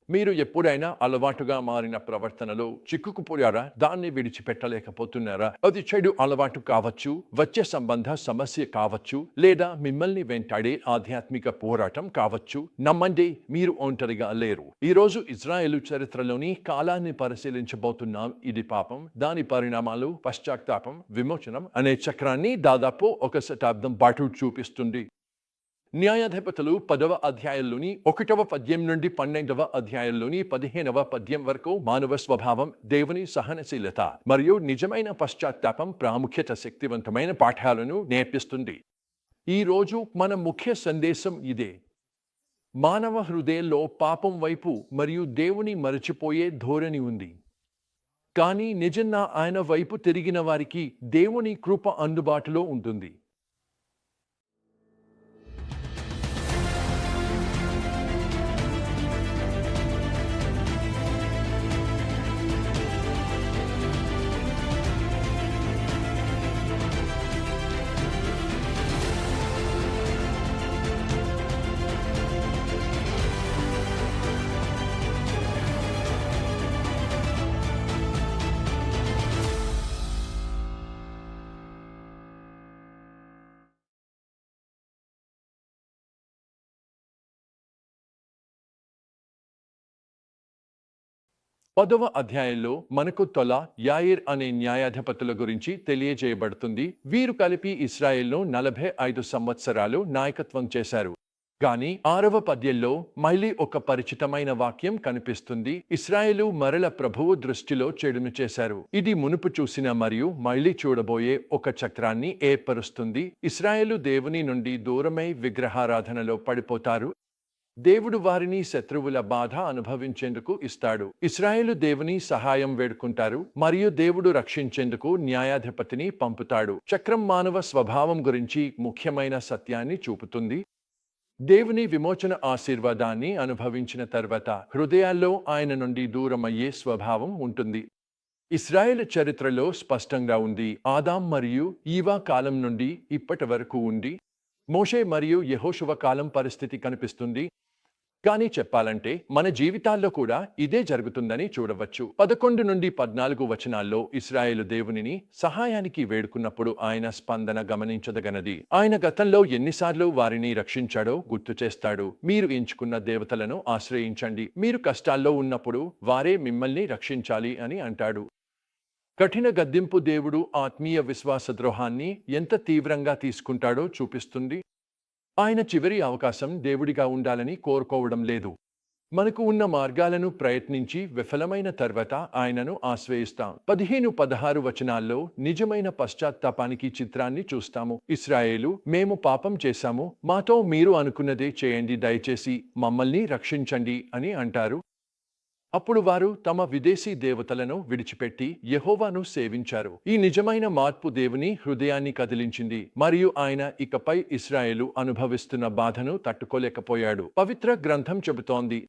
మీరు ఎప్పుడైనా అలవాటుగా మారిన ప్రవర్తనలో చిక్కుకుపోయారా? దాన్ని విడిచిపెట్టలేకపోతున్నారా? అది చెడు అలవాటు కావచ్చు, వచ్చే సంబంధ సమస్య కావచ్చు, లేదా మిమ్మల్ని వెంటాడే ఆధ్యాత్మిక పోరాటం కావచ్చు. నమ్మండి, మీరు ఒంటరిగా లేరు. ఈరోజు ఇజ్రాయేలు చరిత్రలోని కాలాన్ని పరిశీలించబోతున్నాం. ఇది పాపం, దాని పరిణామాలు, పశ్చాత్తాపం, విమోచనం అనే చక్రాన్ని దాదాపు ఒక శతాబ్దం పాటు చూపిస్తుంది. న్యాయాధిపతులు 10వ అధ్యాయంలోని 1వ పద్యం నుండి 12వ అధ్యాయంలోని 15వ పద్యం వరకు మానవ స్వభావం, దేవుని సహనశీలత మరియు నిజమైన పశ్చాత్తాపం ప్రాముఖ్యత శక్తివంతమైన పాఠాలను నేర్పిస్తుంది. ఈ రోజు మన ముఖ్య సందేశం ఇదే. మానవ హృదయంలో పాపం వైపు మరియు దేవుని మరచిపోయే ధోరణి ఉంది. కానీ నిజంగా ఆయన వైపు తిరిగిన వారికి దేవుని కృప అందుబాటులో ఉంటుంది. పదవ అధ్యాయంలో మనకు తొల యాయిర్ అనే న్యాయాధిపతుల గురించి తెలియజేయబడుతుంది. వీరు కలిపి ఇస్రాయేల్ను 45 సంవత్సరాలు నాయకత్వం చేశారు. కానీ 6వ పద్యంలో మళ్ళీ ఒక పరిచితమైన వాక్యం కనిపిస్తుంది. ఇస్రాయేలు మరల ప్రభువు దృష్టిలో చెడును చేశారు. ఇది మునుపు చూసిన మరియు మళ్ళీ చూడబోయే ఒక చక్రాన్ని ఏర్పరుస్తుంది. ఇస్రాయేలు దేవుని నుండి దూరమై విగ్రహారాధనలో పడిపోతారు. దేవుడు వారిని శత్రువుల బాధ అనుభవించేందుకు ఇస్తాడు. ఇశ్రాయేలు దేవుని సహాయం వేడుకుంటారు మరియు దేవుడు రక్షించేందుకు న్యాయాధిపతిని పంపుతాడు. చక్రం మానవ స్వభావం గురించి ముఖ్యమైన సత్యాన్ని చూపుతుంది. దేవుని విమోచన ఆశీర్వాదాన్ని అనుభవించిన తర్వాత హృదయాల్లో ఆయన నుండి దూరమయ్యే స్వభావం ఉంటుంది. ఇశ్రాయేలు చరిత్రలో స్పష్టంగా ఉంది. ఆదాం మరియు ఈవా కాలం నుండి ఇప్పటి వరకు ఉంది. మోషే మరియు యెహోషువ కాలం పరిస్థితి కనిపిస్తుంది. కానీ చెప్పాలంటే మన జీవితాల్లో కూడా ఇదే జరుగుతుందని చూడవచ్చు. 11 నుండి 14 వచనాల్లో ఇశ్రాయేలు దేవునిని సహాయానికి వేడుకున్నప్పుడు ఆయన స్పందన గమనించదగనది. ఆయన గతంలో ఎన్నిసార్లు వారిని రక్షించాడో గుర్తు చేస్తాడు. మీరు ఎంచుకున్న దేవతలను ఆశ్రయించండి, మీరు కష్టాల్లో ఉన్నప్పుడు వారే మిమ్మల్ని రక్షించాలి అని అంటాడు. కఠిన గద్దింపు దేవుడు ఆత్మీయ విశ్వాస ద్రోహాన్ని ఎంత తీవ్రంగా తీసుకుంటాడో చూపిస్తుంది. ఆయన చివరి అవకాశం దేవుడిగా ఉండాలని కోరుకోవడం లేదు. మనకు ఉన్న మార్గాలను ప్రయత్నించి విఫలమైన తర్వాత ఆయనను ఆశ్రయిస్తాం. 15-16 వచనాల్లో నిజమైన పశ్చాత్తాపానికి చిత్రాన్ని చూస్తాము. ఇశ్రాయేలు, మేము పాపం చేశాము, మాతో మీరు అనుకున్నదే చేయండి, దయచేసి మమ్మల్ని రక్షించండి అని అంటారు. అప్పుడు వారు తమ విదేశీ దేవతలను విడిచిపెట్టి యెహోవాను సేవించారు. ఈ నిజమైన మార్పు దేవుని హృదయాన్ని కదిలించింది మరియు ఆయన ఇకపై ఇశ్రాయేలు అనుభవిస్తున్న బాధను తట్టుకోలేకపోయాడు. పవిత్ర గ్రంథం చెబుతోంది.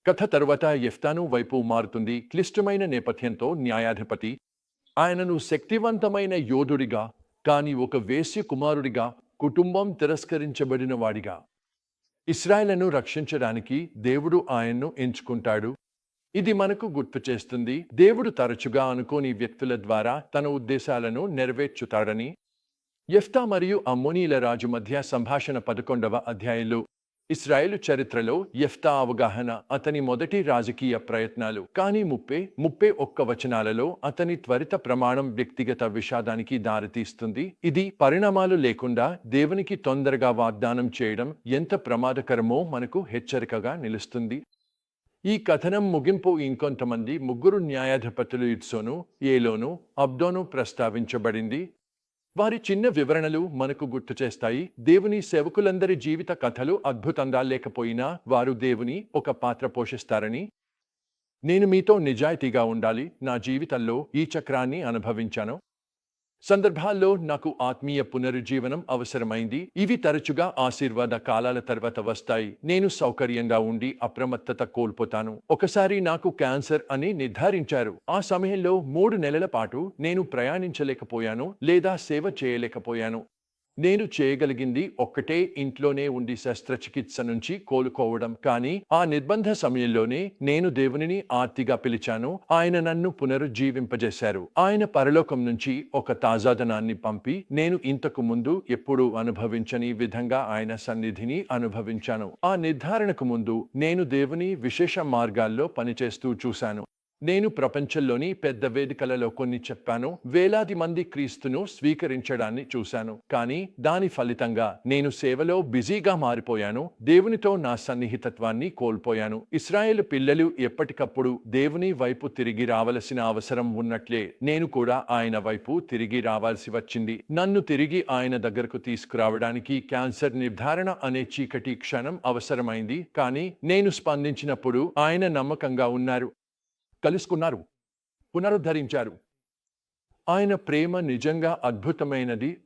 కథ తరువాత యెఫ్తాను వైపు మారుతుంది. క్లిష్టమైన నేపథ్యంతో న్యాయాధిపతి. ఆయనను శక్తివంతమైన యోధుడిగా, కానీ ఒక వేశ్య కుమారుడిగా, కుటుంబం తిరస్కరించబడిన వాడిగా ఇశ్రాయేలును రక్షించడానికి దేవుడు ఆయన్ను ఎంచుకుంటాడు. ఇది మనకు గుర్తు చేస్తుంది, దేవుడు తరచుగా అనుకోని వ్యక్తుల ద్వారా తన ఉద్దేశాలను నెరవేర్చుతాడని. యెఫ్తా మరియు అమ్మోనీల రాజు మధ్య సంభాషణ 11వ అధ్యాయంలో ఇశ్రాయేలు చరిత్రలో యెఫ్తా అవగాహన, అతని మొదటి రాజకీయ ప్రయత్నాలు. కానీ 30-31 వచనాలలో అతని త్వరిత ప్రమాణం వ్యక్తిగత విషాదానికి దారితీస్తుంది. ఇది పరిణామాలు లేకుండా దేవునికి తొందరగా వాగ్దానం చేయడం ఎంత ప్రమాదకరమో మనకు హెచ్చరికగా నిలుస్తుంది. ఈ కథనం ముగింపు ఇంకొంతమంది ముగ్గురు న్యాయాధిపతులు ఇత్సోను, ఏలోను, అబ్దోను ప్రస్తావించబడింది. వారి చిన్న వివరణలు మనకు గుర్తు చేస్తాయి, దేవుని సేవకులందరి జీవిత కథలు అద్భుతంగా లేకపోయినా వారు దేవుని ఒక పాత్ర పోషిస్తారని. నేను మీతో నిజాయితీగా ఉండాలి, నా జీవితంలో ఈ చక్రాన్ని అనుభవించాను. సందర్భాల్లో నాకు ఆత్మీయ పునరుజ్జీవనం అవసరమైంది. ఇవి తరచుగా ఆశీర్వాద కాలాల తర్వాత వస్తాయి. నేను సౌకర్యంగా ఉండి అప్రమత్తత కోల్పోతాను. ఒకసారి నాకు క్యాన్సర్ అని నిర్ధారించారు. ఆ సమయంలో 3 నెలల పాటు నేను ప్రయాణించలేకపోయాను లేదా సేవ చేయలేకపోయాను. నేను చేయగలిగింది ఒక్కటే, ఇంట్లోనే ఉండి శస్త్రచికిత్స నుంచి కోలుకోవడం. కానీ ఆ నిర్బంధ సమయంలోనే నేను దేవునిని ఆర్తిగా పిలిచాను. ఆయన నన్ను పునరుజ్జీవింపజేశారు. ఆయన పరలోకం నుంచి ఒక తాజాదనాన్ని పంపి నేను ఇంతకు ముందు ఎప్పుడూ అనుభవించని విధంగా ఆయన సన్నిధిని అనుభవించాను. ఆ నిర్ధారణకు ముందు నేను దేవుని విశేష మార్గాల్లో పనిచేస్తూ చూశాను. నేను ప్రపంచంలోని పెద్ద వేదికలలో కొన్ని చెప్పాను. వేలాది మంది క్రీస్తును స్వీకరించడాన్ని చూశాను. కానీ దాని ఫలితంగా నేను సేవలో బిజీగా మారిపోయాను. దేవునితో నా సన్నిహితత్వాన్ని కోల్పోయాను. ఇశ్రాయేలు పిల్లలు ఎప్పటికప్పుడు దేవుని వైపు తిరిగి రావలసిన అవసరం ఉన్నట్లే నేను కూడా ఆయన వైపు తిరిగి రావాల్సి వచ్చింది. నన్ను తిరిగి ఆయన దగ్గరకు తీసుకురావడానికి క్యాన్సర్ నిర్ధారణ అనే చీకటి క్షణం అవసరమైంది. కానీ నేను స్పందించినప్పుడు ఆయన నమ్మకంగా ఉన్నారు, కలుసుకున్నారు, పునరుద్ధరించారు. ఆయన ప్రేమ నిజంగా అద్భుతమైనది.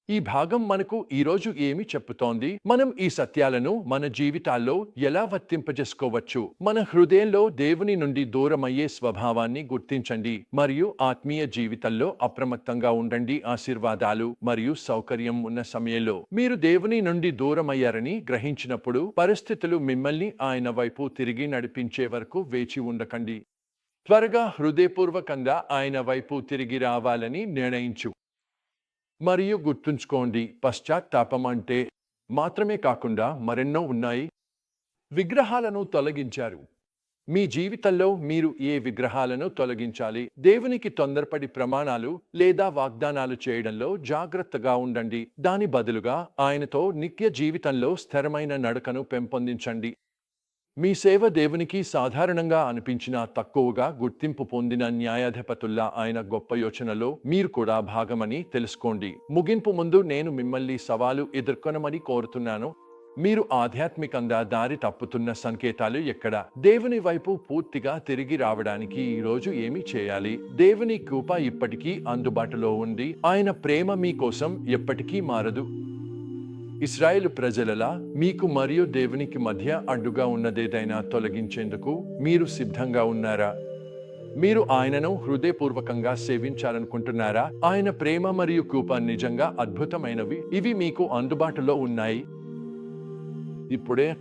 ఈ భాగం మనకు ఈరోజు ఏమి చెప్పుతోంది? మనం ఈ సత్యాలను మన జీవితాల్లో ఎలా వర్తింపజేసుకోవచ్చు? మన హృదయంలో దేవుని నుండి దూరమయ్యే స్వభావాన్ని గుర్తించండి మరియు ఆత్మీయ జీవితంలో అప్రమత్తంగా ఉండండి. ఆశీర్వాదాలు మరియు సౌకర్యం ఉన్న సమయంలో మీరు దేవుని నుండి దూరమయ్యారని గ్రహించినప్పుడు పరిస్థితులు మిమ్మల్ని ఆయన వైపు తిరిగి నడిపించే వరకు వేచి ఉండకండి. త్వరగా హృదయపూర్వకంగా ఆయన వైపు తిరిగి రావాలని నిర్ణయించు. మరియు గుర్తుంచుకోండి, పశ్చాత్తాపం అంటే మాత్రమే కాకుండా మరెన్నో ఉన్నాయి. విగ్రహాలను తొలగించారు. మీ జీవితంలో మీరు ఏ విగ్రహాలను తొలగించాలి? దేవునికి తొందరపడి ప్రమాణాలు లేదా వాగ్దానాలు చేయడంలో జాగ్రత్తగా ఉండండి. దాని బదులుగా ఆయనతో నిత్య జీవితంలో స్థిరమైన నడకను పెంపొందించండి. మీ సేవ దేవునికి సాధారణంగా అనిపించిన తక్కువగా గుర్తింపు పొందిన న్యాయాధిపతుల్లా ఆయన గొప్ప యోచనలో మీరు కూడా భాగమని తెలుసుకోండి. ముగింపు ముందు నేను మిమ్మల్ని సవాలు ఎదుర్కొనమని కోరుతున్నాను. మీరు ఆధ్యాత్మికంగా దారి తప్పుతున్న సంకేతాలు ఎక్కడ? దేవుని వైపు పూర్తిగా తిరిగి రావడానికి ఈరోజు ఏమి చేయాలి? దేవుని కృప ఇప్పటికీ అందుబాటులో ఉంది. ఆయన ప్రేమ మీ కోసం ఎప్పటికీ మారదు. ఇశ్రాయేలు ప్రజలలా మీకు మరియు దేవునికి మధ్య అడ్డుగా ఉన్నదేదైనా తొలగించేందుకు మీరు సిద్ధంగా ఉన్నారా? మీరు ఆయనను హృదయపూర్వకంగా సేవించాలనుకుంటున్నారా? ఆయన ప్రేమ మరియు కృప నిజంగా అద్భుతమైనవి. ఇవి మీకు అందుబాటులో ఉన్నాయి. ఇప్పుడే